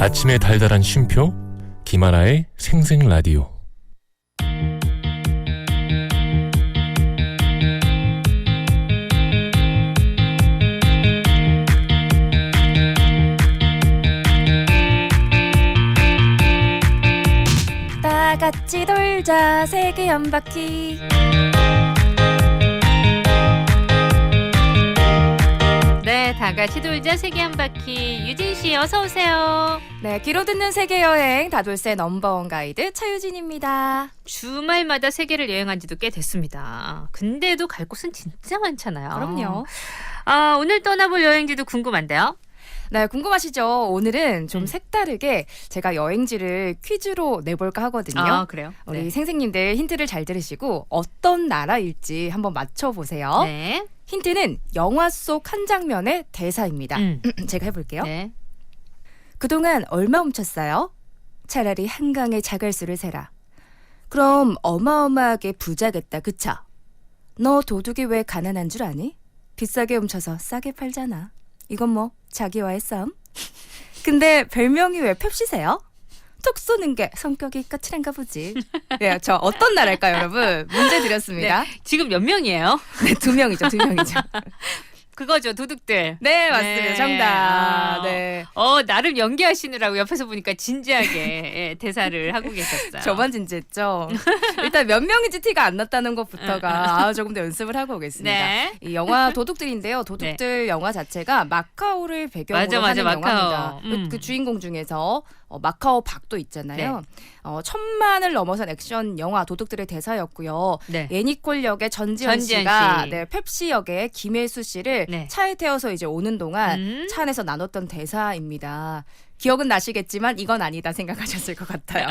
아침의 달달한 쉼표 김하나의 생생라디오. 다 같이 돌자 세계 한 바퀴. 네, 다 같이 돌자 세계 한 바퀴. 유진 씨 어서 오세요. 네, 귀로 듣는 세계 여행 다돌세 넘버원 가이드 차유진입니다. 주말마다 세계를 여행한 지도 꽤 됐습니다. 근데도 갈 곳은 진짜 많잖아요. 그럼요. 오늘 떠나볼 여행지도 궁금한데요. 네, 궁금하시죠? 오늘은 좀 색다르게 제가 여행지를 퀴즈로 내볼까 하거든요. 그래요? 우리 생생님들 힌트를 잘 들으시고 어떤 나라일지 한번 맞춰보세요. 네. 힌트는 영화 속 한 장면의 대사입니다. 제가 해볼게요. 네. 그동안 얼마 훔쳤어요? 차라리 한강의 자갈수를 세라. 그럼 어마어마하게 부자겠다, 그쵸? 너 도둑이 왜 가난한 줄 아니? 비싸게 훔쳐서 싸게 팔잖아. 이건 뭐 자기와의 싸움? 근데 별명이 왜 펩시세요? 톡 쏘는 게 성격이 까칠한가 보지. 네, 저 어떤 나라일까요, 여러분? 문제 드렸습니다. 네. 지금 몇 명이에요? 네, 두 명이죠. 그거죠, 도둑들. 네, 맞습니다. 네. 정답. 네. 나름 연기하시느라고 옆에서 보니까 진지하게 대사를 하고 계셨어요. 저만 진지했죠. 일단 몇 명인지 티가 안 났다는 것부터가 조금 더 연습을 하고 오겠습니다. 네. 이 영화 도둑들인데요. 도둑들 영화 자체가 마카오를 배경으로 맞아, 하는 마카오. 영화입니다. 그 주인공 중에서 마카오 박도 있잖아요. 1000만을 넘어선 액션 영화 도둑들의 대사였고요. 네. 애니콜 역의 전지현 전지현 씨가 씨. 네, 펩시 역의 김혜수 씨를 네. 차에 태워서 이제 오는 동안 차 안에서 나눴던 대사입니다. 기억은 나시겠지만 이건 아니다 생각하셨을 것 같아요.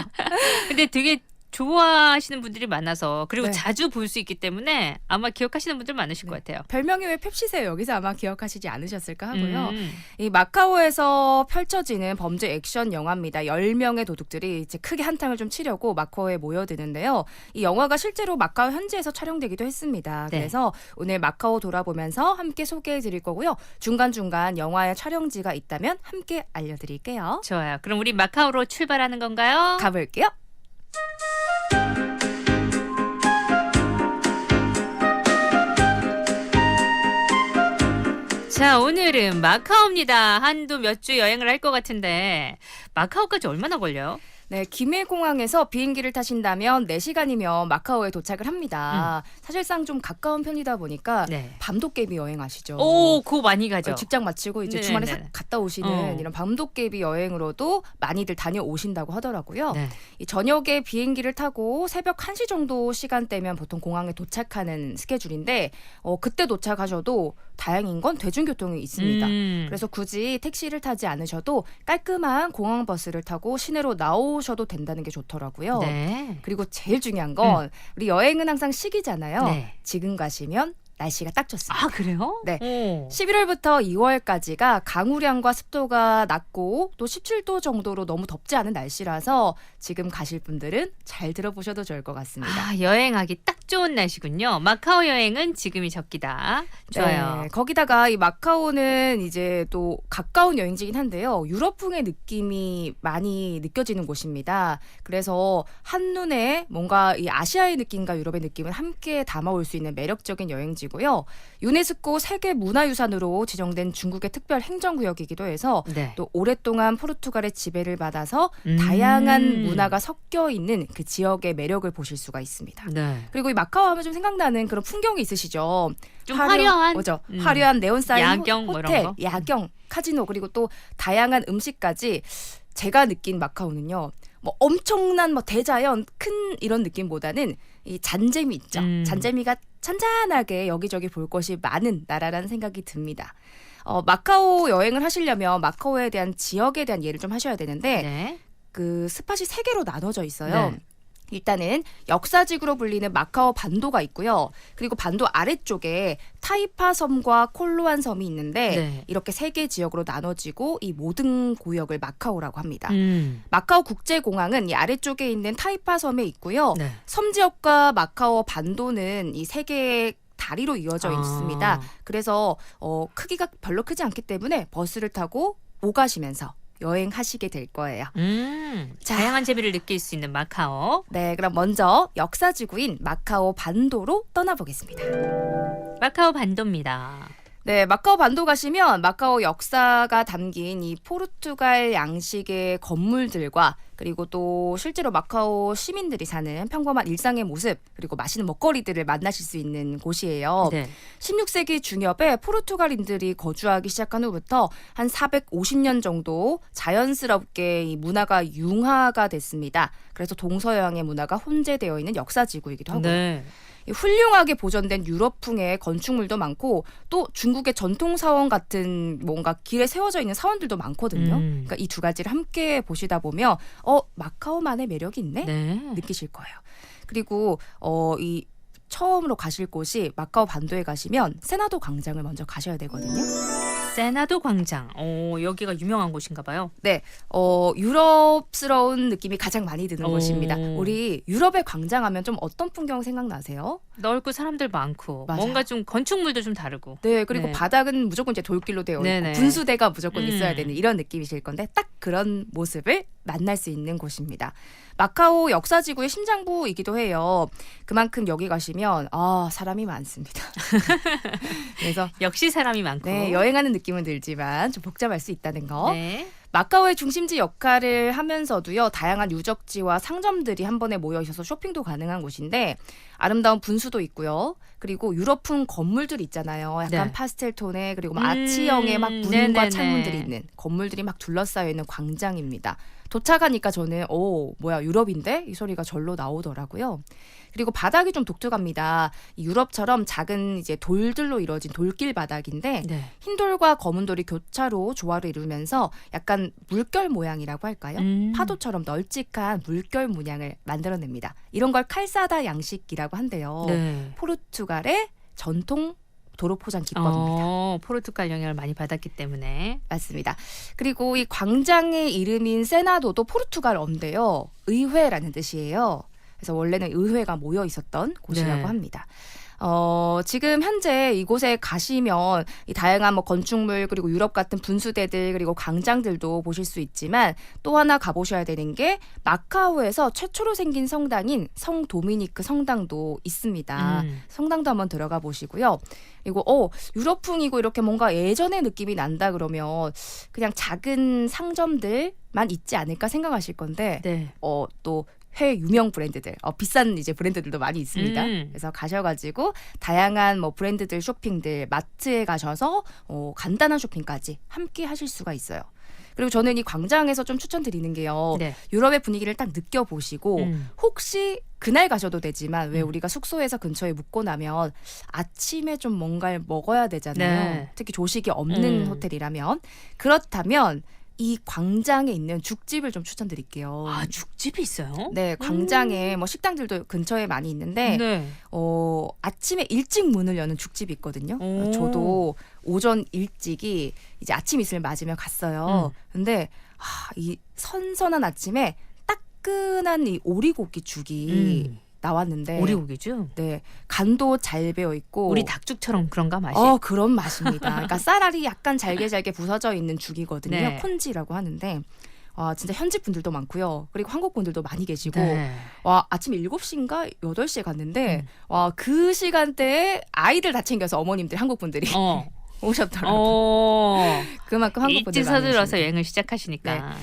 근데 되게 좋아하시는 분들이 많아서 그리고 네. 자주 볼 수 있기 때문에 아마 기억하시는 분들 많으실 것 같아요. 별명이 왜 펩시세요? 여기서 아마 기억하시지 않으셨을까 하고요. 이 마카오에서 펼쳐지는 범죄 액션 영화입니다. 10명의 도둑들이 이제 크게 한탕을 좀 치려고 마카오에 모여드는데요. 이 영화가 실제로 마카오 현지에서 촬영되기도 했습니다. 네. 그래서 오늘 마카오 돌아보면서 함께 소개해드릴 거고요. 중간중간 영화의 촬영지가 있다면 함께 알려드릴게요. 좋아요. 그럼 우리 마카오로 출발하는 건가요? 가볼게요. 자, 오늘은 마카오입니다. 한도 몇 주 여행을 할 것 같은데 마카오까지 얼마나 걸려요? 네, 김해공항에서 비행기를 타신다면 4시간이면 마카오에 도착을 합니다. 사실상 좀 가까운 편이다 보니까 네. 밤도깨비 여행 아시죠? 오, 그거 많이 가죠. 직장 마치고 이제 네네네. 주말에 싹 갔다 오시는 이런 밤도깨비 여행으로도 많이들 다녀오신다고 하더라고요. 네. 이 저녁에 비행기를 타고 새벽 1시 정도 시간대면 보통 공항에 도착하는 스케줄인데 그때 도착하셔도 다행인 건 대중교통이 있습니다. 그래서 굳이 택시를 타지 않으셔도 깔끔한 공항버스를 타고 시내로 나오셔도 된다는 게 좋더라고요. 네. 그리고 제일 중요한 건 우리 여행은 항상 시기잖아요. 네. 지금 가시면 날씨가 딱 좋습니다. 아, 그래요? 네. 오. 11월부터 2월까지가 강우량과 습도가 낮고 또 17도 정도로 너무 덥지 않은 날씨라서 지금 가실 분들은 잘 들어보셔도 좋을 것 같습니다. 여행하기 딱 좋은 날씨군요. 마카오 여행은 지금이 적기다. 좋아요. 네, 거기다가 이 마카오는 이제 또 가까운 여행지긴 한데요. 유럽풍의 느낌이 많이 느껴지는 곳입니다. 그래서 한눈에 뭔가 이 아시아의 느낌과 유럽의 느낌을 함께 담아올 수 있는 매력적인 여행지고요. 유네스코 세계문화유산으로 지정된 중국의 특별 행정구역이기도 해서 네. 또 오랫동안 포르투갈의 지배를 받아서 다양한 문화가 섞여 있는 그 지역의 매력을 보실 수가 있습니다. 네. 그리고 이 마카오 하면 좀 생각나는 그런 풍경이 있으시죠? 좀 화려한? 뭐죠? 화려한 네온 사인 야경 뭐 이런 호텔, 거? 야경, 카지노 그리고 또 다양한 음식까지 제가 느낀 마카오는요. 뭐 엄청난 뭐 대자연 큰 이런 느낌보다는 이 잔재미 있죠. 잔재미가 잔잔하게 여기저기 볼 것이 많은 나라라는 생각이 듭니다. 마카오 여행을 하시려면 마카오에 대한 지역에 대한 이해를 좀 하셔야 되는데 네. 그 스팟이 3개로 나눠져 있어요. 네. 일단은 역사지구로 불리는 마카오 반도가 있고요. 그리고 반도 아래쪽에 타이파 섬과 콜로안 섬이 있는데 네. 이렇게 3개 지역으로 나눠지고 이 모든 구역을 마카오라고 합니다. 음. 마카오 국제공항은 이 아래쪽에 있는 타이파 섬에 있고요. 네. 섬 지역과 마카오 반도는 이 3개의 다리로 이어져 있습니다. 그래서 크기가 별로 크지 않기 때문에 버스를 타고 오가시면서 여행하시게 될 거예요. 자. 다양한 재미를 느낄 수 있는 마카오. 네, 그럼 먼저 역사지구인 마카오 반도로 떠나보겠습니다. 마카오 반도입니다. 네, 마카오 반도 가시면 마카오 역사가 담긴 이 포르투갈 양식의 건물들과 그리고 또 실제로 마카오 시민들이 사는 평범한 일상의 모습 그리고 맛있는 먹거리들을 만나실 수 있는 곳이에요. 네. 16세기 중엽에 포르투갈인들이 거주하기 시작한 후부터 한 450년 정도 자연스럽게 이 문화가 융화가 됐습니다. 그래서 동서양의 문화가 혼재되어 있는 역사지구이기도 하고요. 네. 이 훌륭하게 보존된 유럽풍의 건축물도 많고 또 중국의 전통 사원 같은 뭔가 길에 세워져 있는 사원들도 많거든요. 그러니까 이 두 가지를 함께 보시다 보면 마카오만의 매력이 있네? 네. 느끼실 거예요. 그리고 이 처음으로 가실 곳이 마카오 반도에 가시면 세나도 광장을 먼저 가셔야 되거든요. 세나도 광장. 여기가 유명한 곳인가 봐요. 네, 유럽스러운 느낌이 가장 많이 드는 곳입니다. 우리 유럽의 광장하면 좀 어떤 풍경 생각나세요? 넓고 사람들 많고 맞아요. 뭔가 좀 건축물도 좀 다르고. 네, 그리고 네. 바닥은 무조건 이제 돌길로 되어 있고 네네. 분수대가 무조건 있어야 음. 되는 이런 느낌이실 건데 딱 그런 모습을 만날 수 있는 곳입니다. 마카오 역사지구의 심장부이기도 해요. 그만큼 여기 가시면 사람이 많습니다. 그래서 역시 사람이 많고. 네, 여행하는 느낌은 들지만 좀 복잡할 수 있다는 거. 네. 마카오의 중심지 역할을 하면서도요, 다양한 유적지와 상점들이 한 번에 모여 있어서 쇼핑도 가능한 곳인데 아름다운 분수도 있고요. 그리고 유럽풍 건물들 있잖아요. 약간 네. 파스텔 톤의 그리고 막 아치형의 막 문과 네네네. 창문들이 있는 건물들이 막 둘러싸여 있는 광장입니다. 도착하니까 저는 뭐야 유럽인데? 이 소리가 절로 나오더라고요. 그리고 바닥이 좀 독특합니다. 이 유럽처럼 작은 이제 돌들로 이루어진 돌길 바닥인데 네. 흰 돌과 검은 돌이 교차로 조화를 이루면서 약간 물결 모양이라고 할까요? 파도처럼 널찍한 물결 문양을 만들어냅니다. 이런 걸 칼사다 양식이라고 한대요. 네. 포르투갈의 전통 도로 포장 기법입니다. 포르투갈 영향을 많이 받았기 때문에. 맞습니다. 그리고 이 광장의 이름인 세나도도 포르투갈어인데요. 의회라는 뜻이에요. 그래서 원래는 의회가 모여 있었던 곳이라고 네. 합니다. 지금 현재 이곳에 가시면 이 다양한 뭐 건축물 그리고 유럽 같은 분수대들 그리고 광장들도 보실 수 있지만 또 하나 가보셔야 되는 게 마카오에서 최초로 생긴 성당인 성 도미니크 성당도 있습니다. 성당도 한번 들어가 보시고요. 그리고 유럽풍이고 이렇게 뭔가 예전의 느낌이 난다 그러면 그냥 작은 상점들만 있지 않을까 생각하실 건데 네. 또 해외 유명 브랜드들, 비싼 이제 브랜드들도 많이 있습니다. 그래서 가셔가지고 다양한 뭐 브랜드들 쇼핑들 마트에 가셔서 간단한 쇼핑까지 함께 하실 수가 있어요. 그리고 저는 이 광장에서 좀 추천드리는 게요. 네. 유럽의 분위기를 딱 느껴보시고 혹시 그날 가셔도 되지만 왜 우리가 숙소에서 근처에 묵고 나면 아침에 좀 뭔가를 먹어야 되잖아요. 네. 특히 조식이 없는 호텔이라면. 그렇다면 이 광장에 있는 죽집을 좀 추천드릴게요. 죽집이 있어요? 네, 광장에 뭐 식당들도 근처에 많이 있는데 네. 아침에 일찍 문을 여는 죽집이 있거든요. 저도 오전 일찍이 이제 아침 이슬 맞으며 갔어요. 근데 이 선선한 아침에 따끈한 이 오리고기 죽이 나왔는데 오리고기죠? 네, 간도 잘 배어 있고 우리 닭죽처럼 그런가 맛이? 그런 맛입니다. 그러니까 쌀알이 약간 잘게 부서져 있는 죽이거든요. 네. 콘지라고 하는데 진짜 현지 분들도 많고요. 그리고 한국 분들도 많이 계시고 네. 아침 7시인가 8시에 갔는데 그 시간대에 아이들 다 챙겨서 어머님들 한국 분들이 오셨더라고요. 그만큼 한국 분들 일찍 많이 서둘러서 오십니다. 여행을 시작하시니까.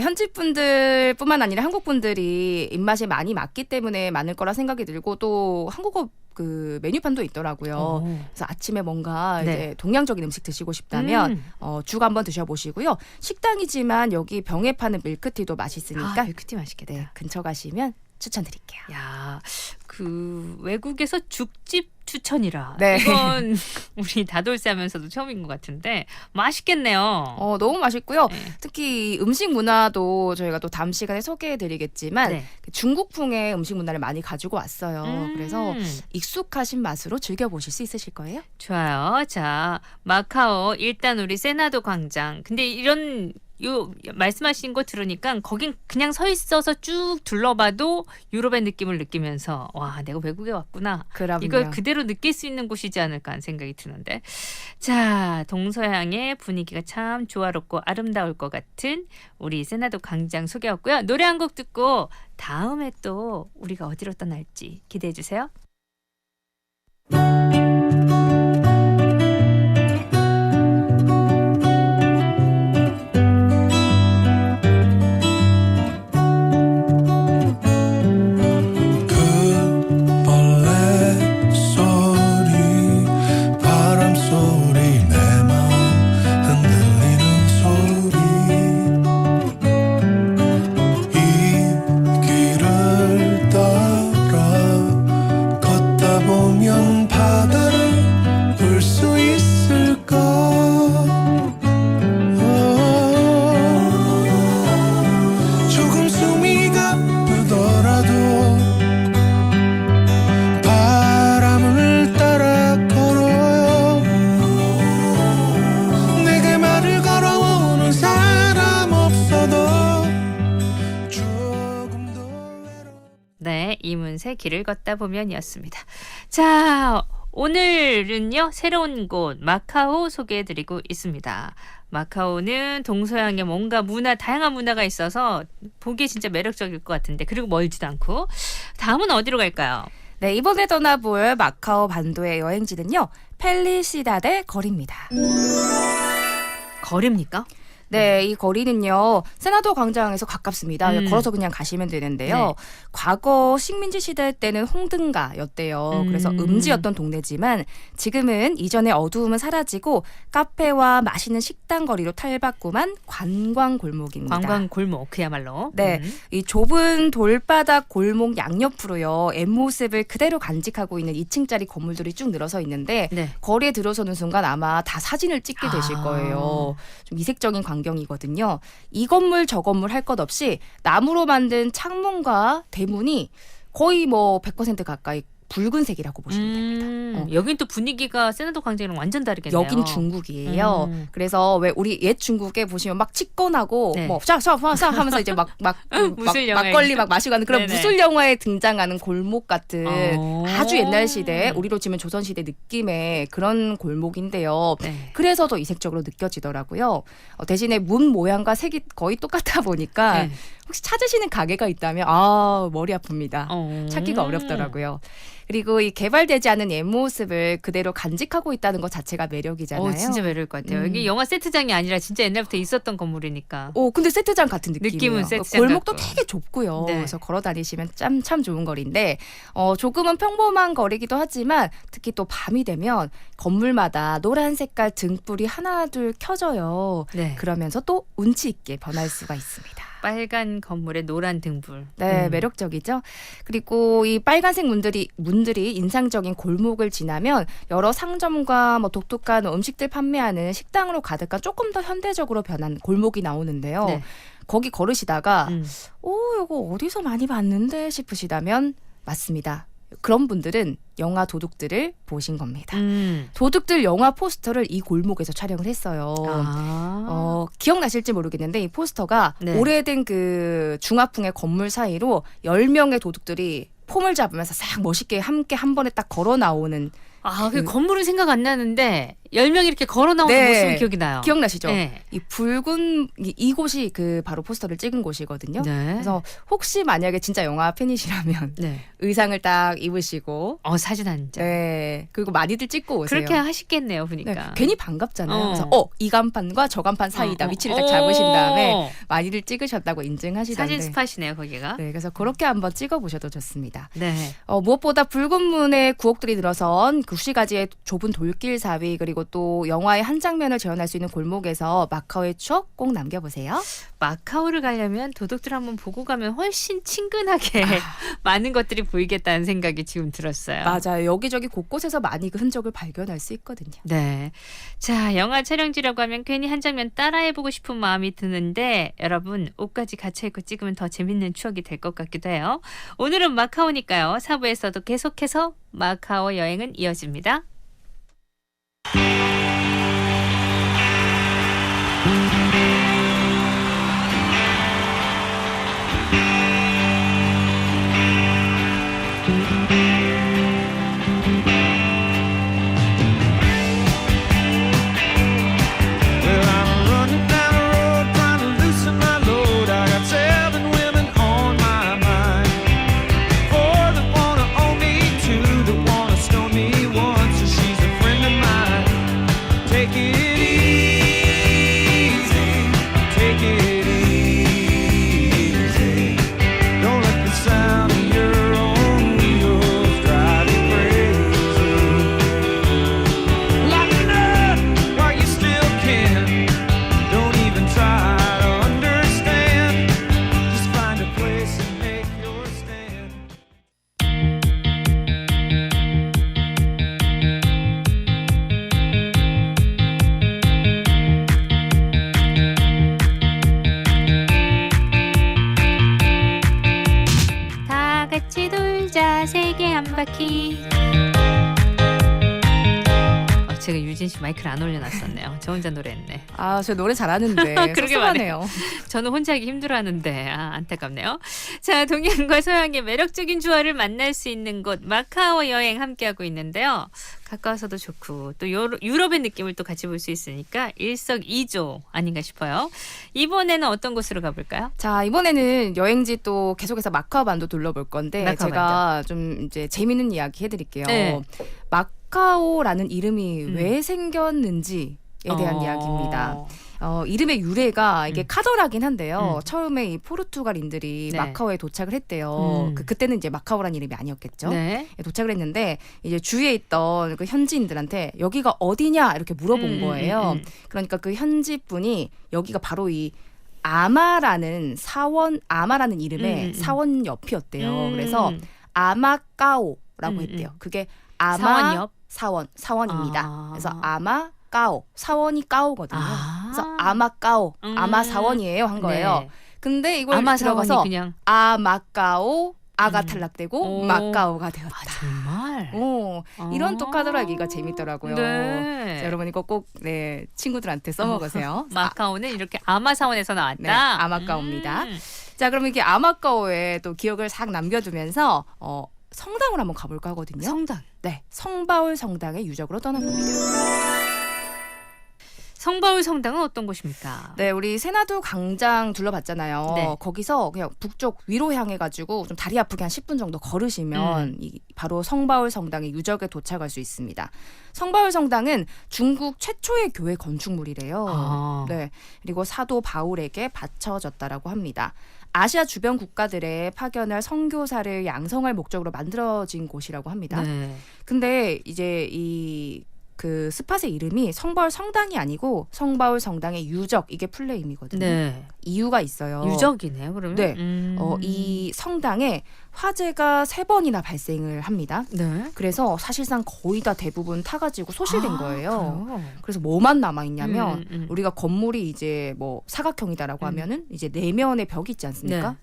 현지 분들뿐만 아니라 한국 분들이 입맛에 많이 맞기 때문에 많을 거라 생각이 들고 또 한국어 그 메뉴판도 있더라고요. 그래서 아침에 뭔가 네. 이제 동양적인 음식 드시고 싶다면 죽 한번 드셔보시고요. 식당이지만 여기 병에 파는 밀크티도 맛있으니까 밀크티 맛있겠다. 네, 근처 가시면 추천드릴게요. 야, 그 외국에서 죽집 추천이라. 네. 이건 우리 다돌쇠 하면서도 처음인 것 같은데 맛있겠네요. 너무 맛있고요. 네. 특히 음식 문화도 저희가 또 다음 시간에 소개해드리겠지만 네. 중국풍의 음식 문화를 많이 가지고 왔어요. 그래서 익숙하신 맛으로 즐겨보실 수 있으실 거예요. 좋아요. 자, 마카오 일단 우리 세나도 광장. 근데 이런 말씀하신 거 들으니까 거긴 그냥 서 있어서 쭉 둘러봐도 유럽의 느낌을 느끼면서 와, 내가 외국에 왔구나. 그럼요. 이걸 그대로 느낄 수 있는 곳이지 않을까 하는 생각이 드는데. 자, 자, 동서양의 분위기가 참 조화롭고 아름다울 것 같은 우리 세나도 광장 소개였고요. 노래 한 곡 듣고 다음에 또 우리가 어디로 떠날지 기대해 주세요. 네, 이문세 길을 걷다 보면이었습니다. 자, 오늘은요 새로운 곳 마카오 소개해드리고 있습니다. 마카오는 동서양의 뭔가 다양한 문화가 있어서 보기에 진짜 매력적일 것 같은데, 그리고 멀지도 않고. 다음은 어디로 갈까요? 네, 이번에 떠나볼 마카오 반도의 여행지는요, 펠리시다데 거리입니다. 거리입니까? 네, 이 거리는요, 세나도 광장에서 가깝습니다. 걸어서 그냥 가시면 되는데요. 네. 과거 식민지 시대 때는 홍등가였대요. 그래서 음지였던 동네지만 지금은 이전의 어두움은 사라지고 카페와 맛있는 식당 거리로 탈바꿈한 관광 골목입니다. 관광 골목 그야말로. 네, 이 좁은 돌바닥 골목 양옆으로요, 옛모습을 그대로 간직하고 있는 2층짜리 건물들이 쭉 늘어서 있는데 네. 거리에 들어서는 순간 아마 다 사진을 찍게 되실 거예요. 좀 이색적인 광경이거든요. 이 건물 저 건물 할 것 없이 나무로 만든 창문과 대문이 거의 뭐 100% 가까이 붉은색이라고 보시면 됩니다. 여긴 또 분위기가 세나도 광장이랑 완전 다르겠네요. 여긴 중국이에요. 그래서 왜 우리 옛 중국에 보시면 막 치권하고 네. 뭐 샤샤샤 하면서 이제 무술 영화에 막걸리 막 마시고 하는 그런 네네. 무술 영화에 등장하는 골목 같은 오. 아주 옛날 시대, 우리로 치면 조선 시대 느낌의 그런 골목인데요. 네. 그래서 더 이색적으로 느껴지더라고요. 대신에 문 모양과 색이 거의 똑같아 보니까 네. 혹시 찾으시는 가게가 있다면 머리 아픕니다. 찾기가 어렵더라고요. 그리고 이 개발되지 않은 옛 모습을 그대로 간직하고 있다는 것 자체가 매력이잖아요. 진짜 매력일 것 같아요. 이게 영화 세트장이 아니라 진짜 옛날부터 있었던 건물이니까. 근데 세트장 같은 느낌이에요. 느낌은 세트장 골목도 같고. 되게 좁고요. 네. 그래서 걸어 다니시면 참 좋은 거리인데 조금은 평범한 거리기도 하지만 특히 또 밤이 되면 건물마다 노란 색깔 등불이 하나 둘 켜져요. 네. 그러면서 또 운치 있게 변할 수가 있습니다. 빨간 건물에 노란 등불. 네, 매력적이죠. 그리고 이 빨간색 문들이 인상적인 골목을 지나면 여러 상점과 뭐 독특한 음식들 판매하는 식당으로 가득한 조금 더 현대적으로 변한 골목이 나오는데요. 네. 거기 걸으시다가 이거 어디서 많이 봤는데 싶으시다면 맞습니다. 그런 분들은 영화 도둑들을 보신 겁니다. 도둑들 영화 포스터를 이 골목에서 촬영을 했어요. 기억나실지 모르겠는데 이 포스터가 네. 오래된 그 중화풍의 건물 사이로 10명의 도둑들이 폼을 잡으면서 싹 멋있게 함께 한 번에 딱 걸어 나오는 그 건물은 생각 안 나는데 10명이 이렇게 걸어 나오는 네. 모습이 기억이 나요. 기억나시죠? 네. 이 붉은 이곳이 그 바로 포스터를 찍은 곳이거든요. 네. 그래서 혹시 만약에 진짜 영화 팬이시라면 네. 의상을 딱 입으시고 사진 한 장. 네. 그리고 많이들 찍고 오세요. 그렇게 하시겠네요, 보니까. 네, 괜히 반갑잖아요. 그래서 이 간판과 저 간판 사이다 위치를 딱 오. 잡으신 다음에 많이들 찍으셨다고 인증하시던데. 사진 스팟이네요, 거기가. 네, 그래서 그렇게 한번 찍어보셔도 좋습니다. 네. 무엇보다 붉은 문에 구옥들이 늘어선 90가지의 좁은 돌길 사위 그리고 또 영화의 한 장면을 재현할 수 있는 골목에서 마카오의 추억 꼭 남겨보세요. 마카오를 가려면 도둑들 한번 보고 가면 훨씬 친근하게 많은 것들이 보이겠다는 생각이 지금 들었어요. 맞아요. 여기저기 곳곳에서 많이 그 흔적을 발견할 수 있거든요. 네. 자, 영화 촬영지라고 하면 괜히 한 장면 따라해보고 싶은 마음이 드는데 여러분 옷까지 갖춰 입고 찍으면 더 재밌는 추억이 될 것 같기도 해요. 오늘은 마카오니까요. 4부에서도 계속해서 마카오 여행은 이어집니다. 키. 제가 유진 씨 마이크를 안 올려놨었네요. 저 혼자 노래했네. 아, 저 노래 잘하는데 그러게 섭섭하네요. 저는 혼자 하기 힘들어하는데 안타깝네요. 자, 동양과 서양의 매력적인 조화를 만날 수 있는 곳 마카오 여행 함께하고 있는데요. 가까워서도 좋고 또 유럽의 느낌을 또 같이 볼 수 있으니까 일석이조 아닌가 싶어요. 이번에는 어떤 곳으로 가볼까요? 자, 이번에는 여행지 또 계속해서 마카오반도 둘러볼 건데 마카오 제가 좀 이제 재미있는 이야기 해드릴게요. 네. 마카오라는 이름이 왜 생겼는지에 대한 이야기입니다. 이름의 유래가 이게 카더라긴 한데요. 처음에 이 포르투갈인들이 네. 마카오에 도착을 했대요. 그때는 이제 마카오라는 이름이 아니었겠죠. 네. 도착을 했는데 이제 주위에 있던 그 현지인들한테 여기가 어디냐 이렇게 물어본 거예요. 그러니까 그 현지 분이 여기가 바로 이 아마라는 이름의 사원 옆이었대요. 그래서 아마까오라고 했대요. 그게 아마 사원 옆? 사원입니다. 그래서 아마 까오 사원이 까오거든요. 그래서 아마까오 아마 사원이에요 한 거예요. 네. 근데 이걸 아마 들어가서 사원이 그냥 아마까오 아가 탈락되고 마카오가 되었다. 정말. 이런 또 카더라기가 재밌더라고요. 네. 자, 여러분 이거 꼭 친구들한테 써먹으세요. 마카오는 이렇게 아마 사원에서 나왔다. 네, 아마까오입니다. 자, 그럼 이렇게 아마까오에 또 기억을 싹 남겨두면서 성당을 한번 가볼까 하거든요. 성당. 네, 성바울 성당의 유적으로 떠나봅니다. 성바울 성당은 어떤 곳입니까? 네, 우리 세나두 광장 둘러봤잖아요. 네. 거기서 그냥 북쪽 위로 향해가지고 좀 다리 아프게 한 10분 정도 걸으시면 바로 성바울 성당의 유적에 도착할 수 있습니다. 성바울 성당은 중국 최초의 교회 건축물이래요. 네, 그리고 사도 바울에게 바쳐졌다라고 합니다. 아시아 주변 국가들의 파견할 선교사를 양성할 목적으로 만들어진 곳이라고 합니다. 네. 근데 이제 그 스팟의 이름이 성바울 성당이 아니고 성바울 성당의 유적 이게 플레임이거든요. 네. 이유가 있어요. 유적이네요, 그러면. 네. 이 성당에 화재가 3번이나 발생을 합니다. 네. 그래서 사실상 거의 다 대부분 타가지고 소실된 거예요. 그래요? 그래서 뭐만 남아 있냐면 우리가 건물이 이제 뭐 사각형이다라고 하면은 이제 내면의 벽이 있지 않습니까? 네.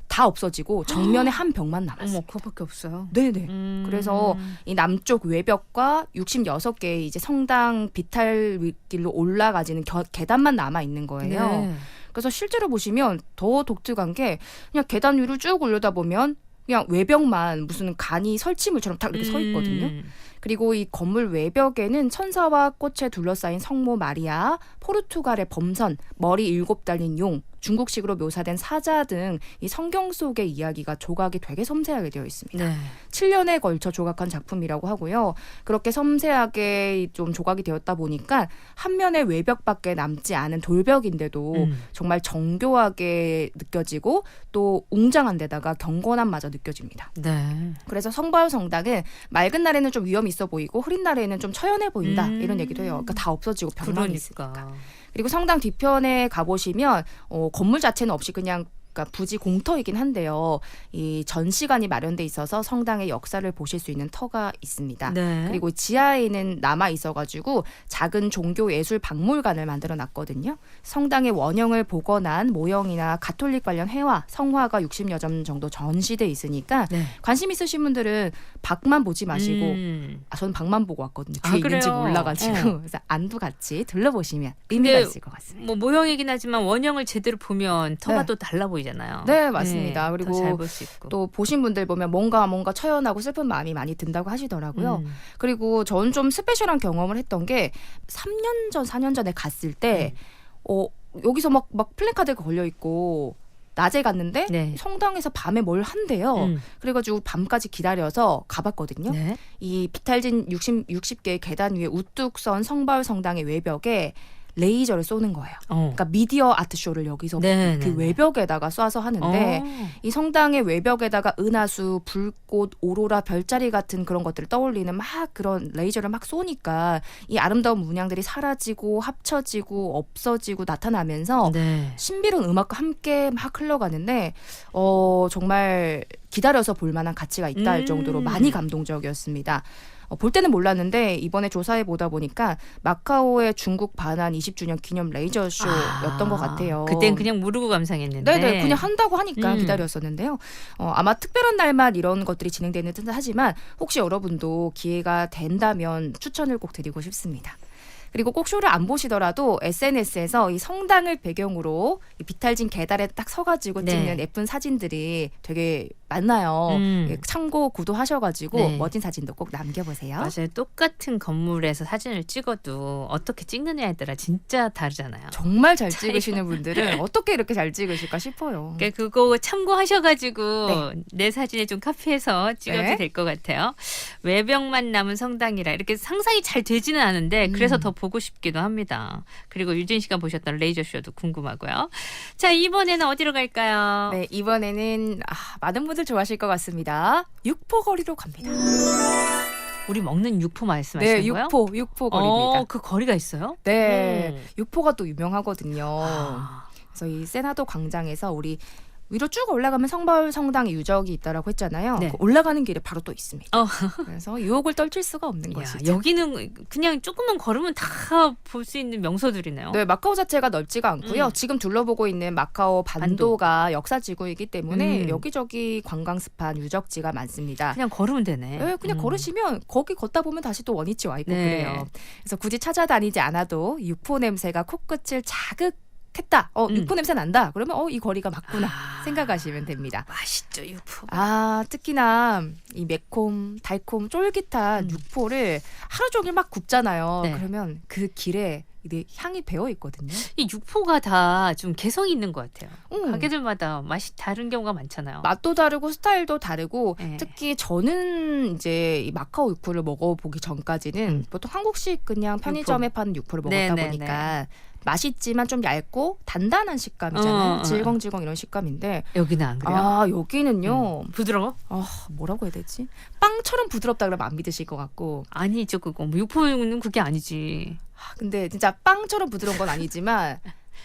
다 없어지고 정면에 한 벽만 남았어요. 어머, 그거밖에 없어요. 네네. 그래서 이 남쪽 외벽과 66개의 이제 성당 비탈길로 올라가지는 계단만 남아 있는 거예요. 네. 그래서 실제로 보시면 더 독특한 게 그냥 계단 위로 쭉 올려다 보면 그냥 외벽만 무슨 간이 설치물처럼 딱 이렇게 서 있거든요. 그리고 이 건물 외벽에는 천사와 꽃에 둘러싸인 성모 마리아, 포르투갈의 범선, 머리 7 달린 용, 중국식으로 묘사된 사자 등 이 성경 속의 이야기가 조각이 되게 섬세하게 되어 있습니다. 네. 7년에 걸쳐 조각한 작품이라고 하고요. 그렇게 섬세하게 좀 조각이 되었다 보니까 한 면의 외벽밖에 남지 않은 돌벽인데도 정말 정교하게 느껴지고 또 웅장한 데다가 경건함마저 느껴집니다. 네. 그래서 성바울 성당은 맑은 날에는 좀 위험이 있어 보이고 흐린 날에는 좀 처연해 보인다 이런 얘기도 해요. 그러니까 다 없어지고 벽만 있으니까. 그리고 성당 뒤편에 가보시면 건물 자체는 없이 그냥 그러니까 부지 공터이긴 한데요. 이 전시관이 마련돼 있어서 성당의 역사를 보실 수 있는 터가 있습니다. 네. 그리고 지하에는 남아 있어가지고 작은 종교 예술 박물관을 만들어 놨거든요. 성당의 원형을 복원한 모형이나 가톨릭 관련 회화, 성화가 60여 점 정도 전시돼 있으니까 네. 관심 있으신 분들은 밖만 보지 마시고 저는 밖만 보고 왔거든요. 뒤에 있는지 그래요? 몰라가지고 그래서 안도 같이 둘러보시면 의미가 있을 것 같습니다. 뭐 모형이긴 하지만 원형을 제대로 보면 터가 네. 또 달라 보이잖아요. 네, 맞습니다. 그리고 잘 볼 수 있고. 또 보신 분들 보면 뭔가 처연하고 슬픈 마음이 많이 든다고 하시더라고요. 그리고 저는 좀 스페셜한 경험을 했던 게 3년 전, 4년 전에 갔을 때 여기서 막 플래카드가 걸려 있고 낮에 갔는데 네. 성당에서 밤에 뭘 한대요. 그래가지고 밤까지 기다려서 가봤거든요. 네. 이 비탈진 60개의 계단 위에 우뚝 선 성바울 성당의 외벽에 레이저를 쏘는 거예요. 그러니까 미디어 아트쇼를 여기서 네, 그 네, 외벽에다가 쏴서 하는데 이 성당의 외벽에다가 은하수, 불꽃, 오로라, 별자리 같은 그런 것들을 떠올리는 막 그런 레이저를 막 쏘니까 이 아름다운 문양들이 사라지고 합쳐지고 없어지고 나타나면서 네. 신비로운 음악과 함께 막 흘러가는데 정말 기다려서 볼 만한 가치가 있다 할 정도로 많이 감동적이었습니다. 볼 때는 몰랐는데 이번에 조사해 보다 보니까 마카오의 중국 반환 20주년 기념 레이저 쇼였던 것 같아요. 그땐 그냥 모르고 감상했는데. 네네, 그냥 한다고 하니까 음. 기다렸었는데요. 아마 특별한 날만 이런 것들이 진행되는 듯 하지만 혹시 여러분도 기회가 된다면 추천을 꼭 드리고 싶습니다. 그리고 꼭 쇼를 안 보시더라도 SNS에서 이 성당을 배경으로 이 비탈진 계단에 딱 서가지고 네. 찍는 예쁜 사진들이 되게 많아요. 예, 참고 구도하셔가지고 네. 멋진 사진도 꼭 남겨보세요. 맞아요. 똑같은 건물에서 사진을 찍어도 어떻게 찍느냐에 따라 진짜 다르잖아요. 정말 잘 찍으시는 분들은 어떻게 이렇게 잘 찍으실까 싶어요. 그러니까 그거 참고하셔가지고 네. 내 사진에 좀 카피해서 찍어도 네. 될 것 같아요. 외벽만 남은 성당이라 이렇게 상상이 잘 되지는 않은데 그래서 더 보고 싶기도 합니다. 그리고 유진 씨가 보셨던 레이저 쇼도 궁금하고요. 자, 이번에는 어디로 갈까요? 네, 이번에는 많은 분들 좋아하실 것 같습니다. 육포거리로 갑니다. 우리 먹는 육포 말씀하시는 네, 거예요? 육포 거리입니다. 그 거리가 있어요? 네, 육포가 또 유명하거든요. 아, 그래서 이 세나도 광장에서 우리 위로 쭉 올라가면 성벌 성당의 유적이 있다라고 했잖아요. 네. 그 올라가는 길에 바로 또 있습니다. 어. 그래서 유혹을 떨칠 수가 없는 야, 것이죠. 여기는 그냥 조금만 걸으면 다 볼 수 있는 명소들이네요. 네, 마카오 자체가 넓지가 않고요. 지금 둘러보고 있는 마카오 반도가 역사지구이기 때문에 여기저기 관광 스팟 유적지가 많습니다. 그냥 걸으면 되네. 네, 그냥 걸으시면 거기 걷다 보면 다시 또 원위치 와 있고 네. 그래요. 그래서 굳이 찾아다니지 않아도 육포 냄새가 코끝을 자극했다. 육포 냄새 난다. 그러면 이 거리가 맞구나 생각하시면 됩니다. 맛있죠, 육포. 특히나 이 매콤, 달콤, 쫄깃한 육포를 하루 종일 막 굽잖아요. 네. 그러면 그 길에 이게 향이 배어 있거든요. 이 육포가 다 좀 개성이 있는 것 같아요. 음. 가게들마다 맛이 다른 경우가 많잖아요. 맛도 다르고 스타일도 다르고 네. 특히 저는 이제 이 마카오 육포를 먹어보기 전까지는 보통 한국식 그냥 편의점에 파는 육포를 먹었다 네네네. 보니까 맛있지만 좀 얇고 단단한 식감이잖아요. 질겅질겅 이런 식감인데 여기는 안 그래요? 여기는요. 부드러워? 뭐라고 해야 되지? 빵처럼 부드럽다 그러면 안 믿으실 것 같고 아니죠, 그거. 뭐 육포는 그게 아니지. 근데 진짜 빵처럼 부드러운 건 아니지만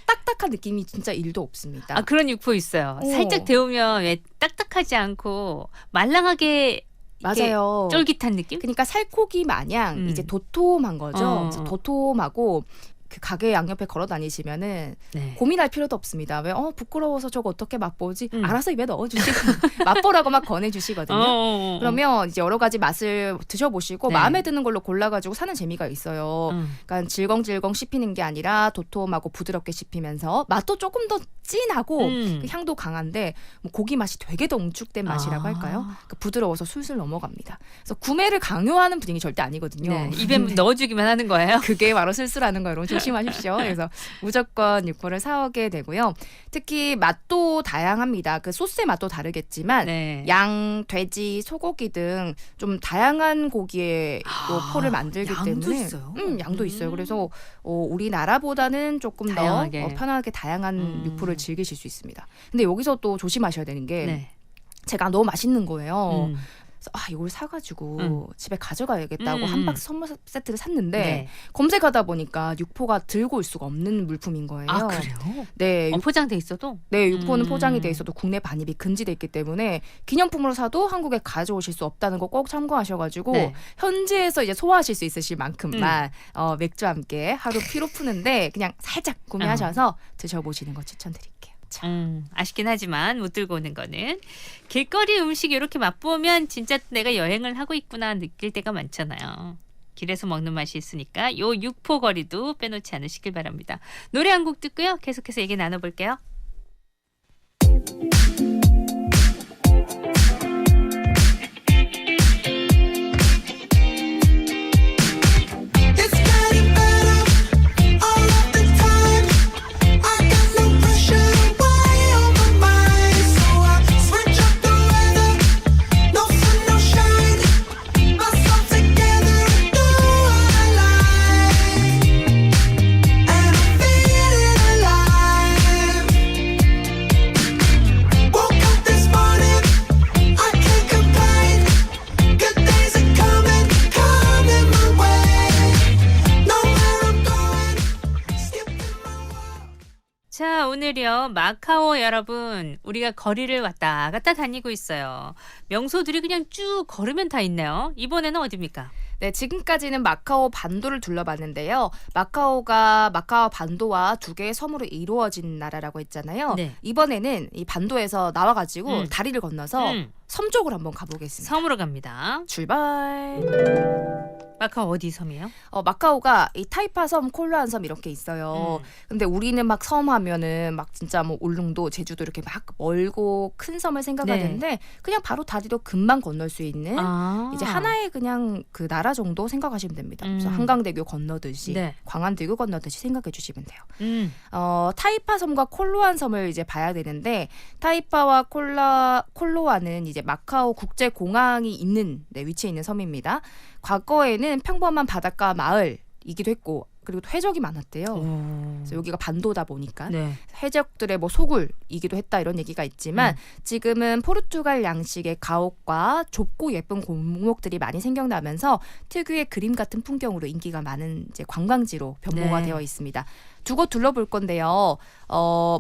딱딱한 느낌이 진짜 1도 없습니다. 그런 육포 있어요. 오. 살짝 데우면 왜 딱딱하지 않고 말랑하게 이렇게 맞아요. 쫄깃한 느낌? 그러니까 살코기 마냥 이제 도톰한 거죠. 그래서 도톰하고 그 가게 양옆에 걸어 다니시면은 네. 고민할 필요도 없습니다. 왜 부끄러워서 저거 어떻게 맛보지? 음. 알아서 입에 넣어주시고 맛보라고 막 권해주시거든요. 그러면 이제 여러 가지 맛을 드셔보시고 네. 마음에 드는 걸로 골라가지고 사는 재미가 있어요. 그러니까 질겅질겅 씹히는 게 아니라 도톰하고 부드럽게 씹히면서 맛도 조금 더 진하고 그 향도 강한데 뭐 고기 맛이 되게 더 응축된 맛이라고 할까요? 그러니까 부드러워서 술술 넘어갑니다. 그래서 구매를 강요하는 분위기 절대 아니거든요. 네. 입에 넣어주기만 하는 거예요? 그게 바로 술술하는 거예요. 여러분 조심하십시오. 그래서 무조건 육포를 사오게 되고요. 특히 맛도 다양합니다. 그 소스의 맛도 다르겠지만 네. 양, 돼지, 소고기 등 좀 다양한 고기의 또 포를 만들기 양도 때문에 있어요? 양도 있어요. 그래서 우리나라보다는 조금 다양하게. 더 편하게 다양한 육포를 즐기실 수 있습니다. 근데 여기서 또 조심하셔야 되는 게 네. 제가 너무 맛있는 거예요. 음. 그래서 이걸 사가지고 집에 가져가야겠다고 음. 한 박스 선물 세트를 샀는데 네. 검색하다 보니까 육포가 들고 올 수가 없는 물품인 거예요. 그래요? 네, 포장돼 있어도? 네, 육포는 포장이 돼 있어도 국내 반입이 금지돼 있기 때문에 기념품으로 사도 한국에 가져오실 수 없다는 거 꼭 참고하셔가지고 네. 현지에서 이제 소화하실 수 있으실 만큼만 맥주와 함께 하루 피로 푸는데 그냥 살짝 구매하셔서 드셔보시는 거 추천드릴게요. 아쉽긴 하지만 못 들고 오는 거는 길거리 음식 이렇게 맛보면 진짜 내가 여행을 하고 있구나 느낄 때가 많잖아요. 길에서 먹는 맛이 있으니까 요 육포거리도 빼놓지 않으시길 바랍니다. 노래 한 곡 듣고요. 계속해서 얘기 나눠볼게요. It's getting better all of the time. I got no pressure to worry on my mind, so I switch up the weather. No sun, no shine. Myself together and do what I like, and I'm feeling alive. Woke up this morning, I can't complain. Good days are coming my way. Know where I'm going, skipping my walk. 자, 오늘요. 마카오 여러분, 우리가 거리를 왔다 갔다 다니고 있어요. 명소들이 그냥 쭉 걸으면 다 있네요. 이번에는 어디입니까? 네, 지금까지는 마카오 반도를 둘러봤는데요. 마카오가 마카오 반도와 두 개의 섬으로 이루어진 나라라고 했잖아요. 네. 이번에는 이 반도에서 나와가지고 다리를 건너서 섬 쪽으로 한번 가보겠습니다. 섬으로 갑니다. 출발. 마카오 어디 섬이에요? 마카오가 이 타이파 섬, 콜로안 섬 이렇게 있어요. 근데 우리는 막 섬 하면은 막 진짜 뭐 울릉도, 제주도 이렇게 막 멀고 큰 섬을 생각하는데 그냥 바로 다리로 금방 건널 수 있는 이제 하나의 그냥 그 나라 정도 생각하시면 됩니다. 그래서 한강대교 건너듯이 네. 광안대교 건너듯이 생각해 주시면 돼요. 타이파 섬과 콜로안 섬을 이제 봐야 되는데 타이파와 콜로안은 이제 마카오 국제공항이 있는 위치에 있는 섬입니다. 과거에는 평범한 바닷가 마을이기도 했고 그리고 또 해적이 많았대요. 그래서 여기가 반도다 보니까 네. 해적들의 뭐 소굴이기도 했다 이런 얘기가 있지만 지금은 포르투갈 양식의 가옥과 좁고 예쁜 골목들이 많이 생겨나면서 특유의 그림 같은 풍경으로 인기가 많은 이제 관광지로 변모가 네. 되어 있습니다. 두 곳 둘러볼 건데요.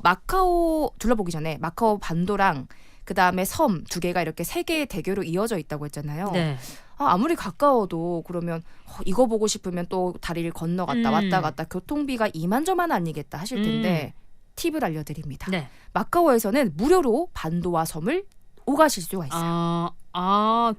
마카오 둘러보기 전에 마카오 반도랑 그 다음에 섬 두 개가 이렇게 세 개의 대교로 이어져 있다고 했잖아요. 네. 아무리 가까워도 그러면 이거 보고 싶으면 또 다리를 건너갔다 왔다 갔다 교통비가 이만저만 아니겠다 하실 텐데 팁을 알려드립니다. 네. 마카오에서는 무료로 반도와 섬을 오가실 수가 있어요.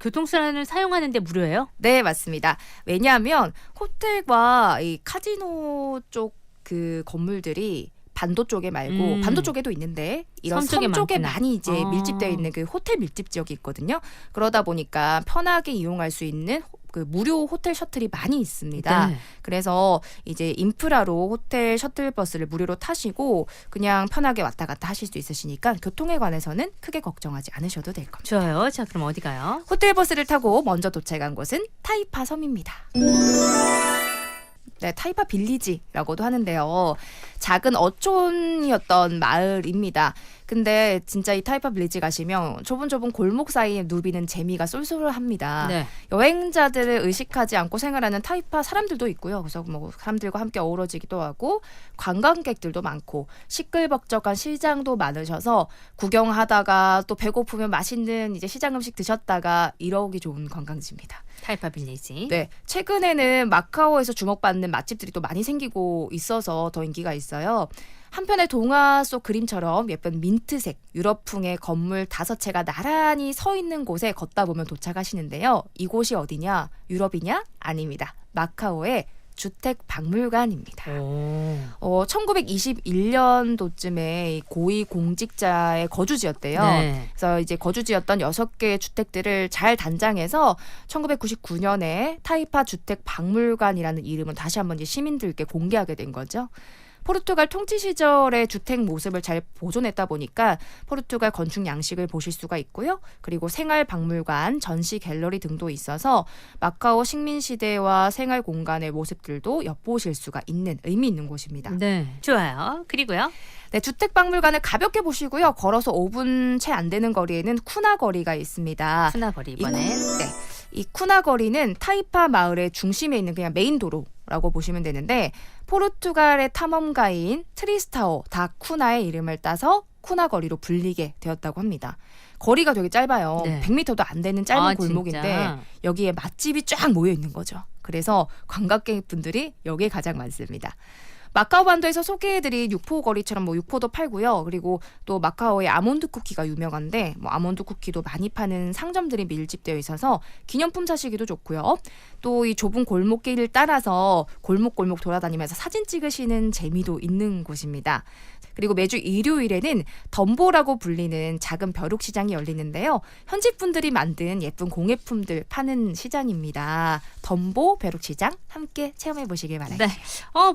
교통수단을 사용하는데 무료예요? 네, 맞습니다. 왜냐하면 호텔과 이 카지노 쪽 그 건물들이 반도 쪽에 말고 반도 쪽에도 있는데 이런 섬 쪽에 섬 쪽에 많구나. 많이 이제 밀집되어 있는 그 호텔 밀집 지역이 있거든요. 그러다 보니까 편하게 이용할 수 있는 그 무료 호텔 셔틀이 많이 있습니다. 네. 그래서 이제 인프라로 호텔 셔틀 버스를 무료로 타시고 그냥 편하게 왔다 갔다 하실 수 있으시니까 교통에 관해서는 크게 걱정하지 않으셔도 될 겁니다. 좋아요. 자, 그럼 어디 가요? 호텔 버스를 타고 먼저 도착한 곳은 타이파 섬입니다. 네, 타이파 빌리지라고도 하는데요. 작은 어촌이었던 마을입니다. 근데 진짜 이 타이파 빌리지 가시면 좁은 골목 사이에 누비는 재미가 쏠쏠합니다. 네. 여행자들을 의식하지 않고 생활하는 타이파 사람들도 있고요. 그래서 뭐 사람들과 함께 어우러지기도 하고 관광객들도 많고 시끌벅적한 시장도 많으셔서 구경하다가 또 배고프면 맛있는 이제 시장 음식 드셨다가 이러기 좋은 관광지입니다. 타이파 빌리지. 네, 최근에는 마카오에서 주목받는 맛집들이 또 많이 생기고 있어서 더 인기가 있어요. 한편의 동화 속 그림처럼 예쁜 민트색 유럽풍의 건물 5채가 나란히 서 있는 곳에 걷다 보면 도착하시는데요. 이곳이 어디냐? 유럽이냐? 아닙니다. 마카오의 주택박물관입니다. 1921년도쯤에 고위 공직자의 거주지였대요. 네. 그래서 이제 거주지였던 6개의 주택들을 잘 단장해서 1999년에 타이파 주택박물관이라는 이름을 다시 한번 이제 시민들께 공개하게 된 거죠. 포르투갈 통치 시절의 주택 모습을 잘 보존했다 보니까 포르투갈 건축 양식을 보실 수가 있고요. 그리고 생활 박물관, 전시 갤러리 등도 있어서 마카오 식민 시대와 생활 공간의 모습들도 엿보실 수가 있는 의미 있는 곳입니다. 네. 좋아요. 그리고요. 네, 주택 박물관을 가볍게 보시고요. 걸어서 5분 채 안 되는 거리에는 쿠나 거리가 있습니다. 쿠나 거리 이번엔. 이 쿠나 거리는 타이파 마을의 중심에 있는 그냥 메인 도로라고 보시면 되는데 포르투갈의 탐험가인 트리스타오 다 쿠나의 이름을 따서 쿠나 거리로 불리게 되었다고 합니다. 거리가 되게 짧아요. 네. 100m도 안 되는 짧은 골목인데 진짜? 여기에 맛집이 쫙 모여 있는 거죠. 그래서 관광객분들이 여기에 가장 많습니다. 마카오 반도에서 소개해드린 육포거리처럼 뭐 육포도 팔고요. 그리고 또 마카오의 아몬드 쿠키가 유명한데 뭐 아몬드 쿠키도 많이 파는 상점들이 밀집되어 있어서 기념품 사시기도 좋고요. 또 이 좁은 골목길을 따라서 골목골목 돌아다니면서 사진 찍으시는 재미도 있는 곳입니다. 그리고 매주 일요일에는 덤보라고 불리는 작은 벼룩시장이 열리는데요. 현지 분들이 만든 예쁜 공예품들 파는 시장입니다. 덤보 벼룩시장 함께 체험해 보시길 바랍니다. 네.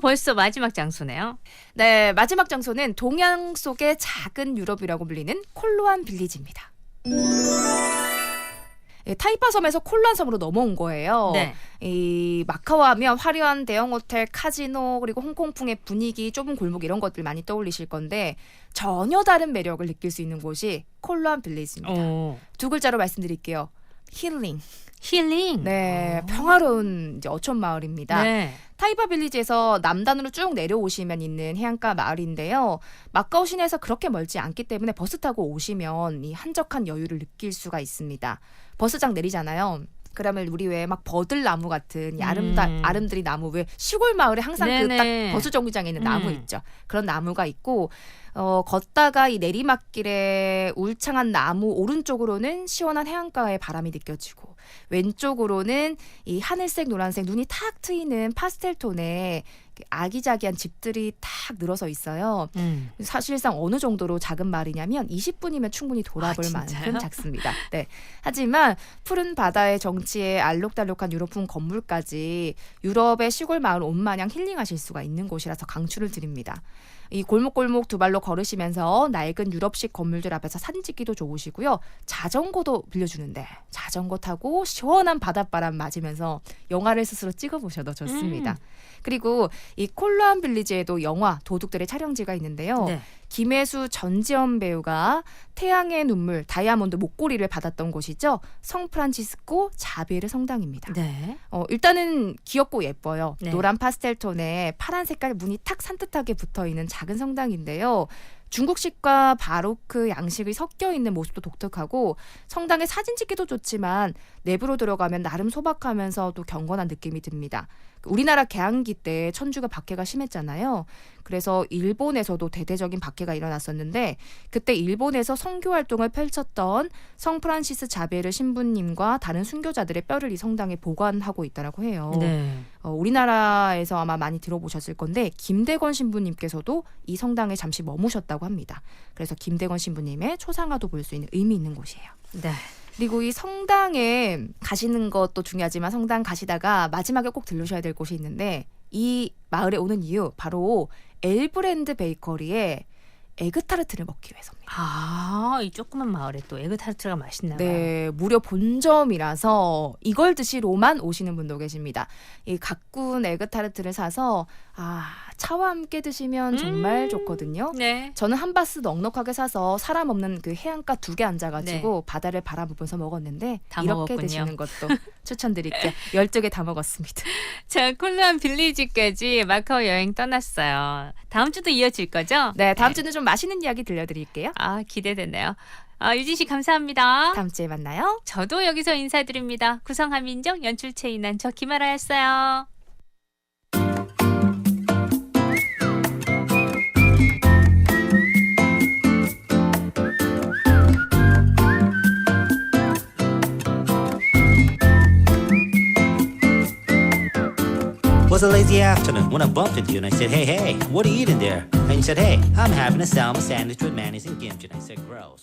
벌써 마지막 장소네요. 네, 마지막 장소는 동양 속의 작은 유럽이라고 불리는 콜로안 빌리지입니다. 타이파 섬에서 콜로안 섬으로 넘어온 거예요. 네. 이 마카오 하면 화려한 대형 호텔, 카지노, 그리고 홍콩풍의 분위기, 좁은 골목 이런 것들 많이 떠올리실 건데 전혀 다른 매력을 느낄 수 있는 곳이 콜로안 빌리지입니다. 두 글자로 말씀드릴게요. 힐링. 힐링. 네, 평화로운 이제 어촌 마을입니다. 네. 타이파 빌리지에서 남단으로 쭉 내려오시면 있는 해안가 마을인데요. 마카오 시내에서 그렇게 멀지 않기 때문에 버스 타고 오시면 이 한적한 여유를 느낄 수가 있습니다. 버스장 내리잖아요. 그러면 우리 왜 막 버들나무 같은 이 음. 아름드리 나무 왜 시골 마을에 항상 그 딱 네네. 버스 정류장에 있는 나무 음. 있죠. 그런 나무가 있고 걷다가 이 내리막길에 울창한 나무 오른쪽으로는 시원한 해안가의 바람이 느껴지고 왼쪽으로는 이 하늘색 노란색 눈이 탁 트이는 파스텔 톤의 아기자기한 집들이 탁 늘어서 있어요. 사실상 어느 정도로 작은 마을이냐면 20분이면 충분히 돌아볼 진짜요? 만큼 작습니다. 네. 하지만 푸른 바다의 정치에 알록달록한 유럽풍 건물까지 유럽의 시골 마을 온 마냥 힐링하실 수가 있는 곳이라서 강추를 드립니다. 이 골목골목 두 발로 걸으시면서 낡은 유럽식 건물들 앞에서 사진 찍기도 좋으시고요. 자전거도 빌려주는데 자전거 타고 시원한 바닷바람 맞으면서 영화를 스스로 찍어보셔도 좋습니다. 그리고 이 콜로안 빌리지에도 영화 도둑들의 촬영지가 있는데요. 네. 김혜수 전지현 배우가 태양의 눈물 다이아몬드 목걸이를 받았던 곳이죠. 성프란치스코 자비에르 성당입니다. 네. 일단은 귀엽고 예뻐요. 네. 노란 파스텔 톤에 파란 색깔 문이 탁 산뜻하게 붙어있는 작은 성당인데요. 중국식과 바로크 양식이 섞여 있는 모습도 독특하고 성당에 사진 찍기도 좋지만 내부로 들어가면 나름 소박하면서도 경건한 느낌이 듭니다. 우리나라 개항기 때 천주가 박해가 심했잖아요. 그래서 일본에서도 대대적인 박해가 일어났었는데 그때 일본에서 선교 활동을 펼쳤던 성프란시스 자베르 신부님과 다른 순교자들의 뼈를 이 성당에 보관하고 있다라고 해요. 네. 우리나라에서 아마 많이 들어보셨을 건데 김대건 신부님께서도 이 성당에 잠시 머무셨다고 합니다. 그래서 김대건 신부님의 초상화도 볼 수 있는 의미 있는 곳이에요. 네. 그리고 이 성당에 가시는 것도 중요하지만 성당 가시다가 마지막에 꼭 들르셔야 될 곳이 있는데 이 마을에 오는 이유 바로 엘브랜드 베이커리에 에그타르트를 먹기 위해서입니다. 이 조그만 마을에 또 에그타르트가 맛있나 봐요. 네, 무려 본점이라서 이걸 드시러만 오시는 분도 계십니다. 이 가꾼 에그타르트를 사서 차와 함께 드시면 정말 좋거든요. 네. 저는 한 바스 넉넉하게 사서 사람 없는 그 해안가 2개 앉아가지고 바다를 바라보면서 먹었는데 다 이렇게 먹었군요. 드시는 것도 추천드릴게요. 12개 다 먹었습니다. 자, 콜로안 빌리지까지 마카오 여행 떠났어요. 다음 주도 이어질 거죠? 네, 다음 주는 좀 맛있는 이야기 들려드릴게요. 기대되네요. 유진 씨 감사합니다. 다음 주에 만나요. 저도 여기서 인사드립니다. 구성 한민정, 연출 최인한, 저 김아라였어요. Was a lazy afternoon when I bumped into you and I said, hey, what are you eating there? And you said, hey, I'm having a salmon sandwich with mayonnaise and kimchi. And I said, gross.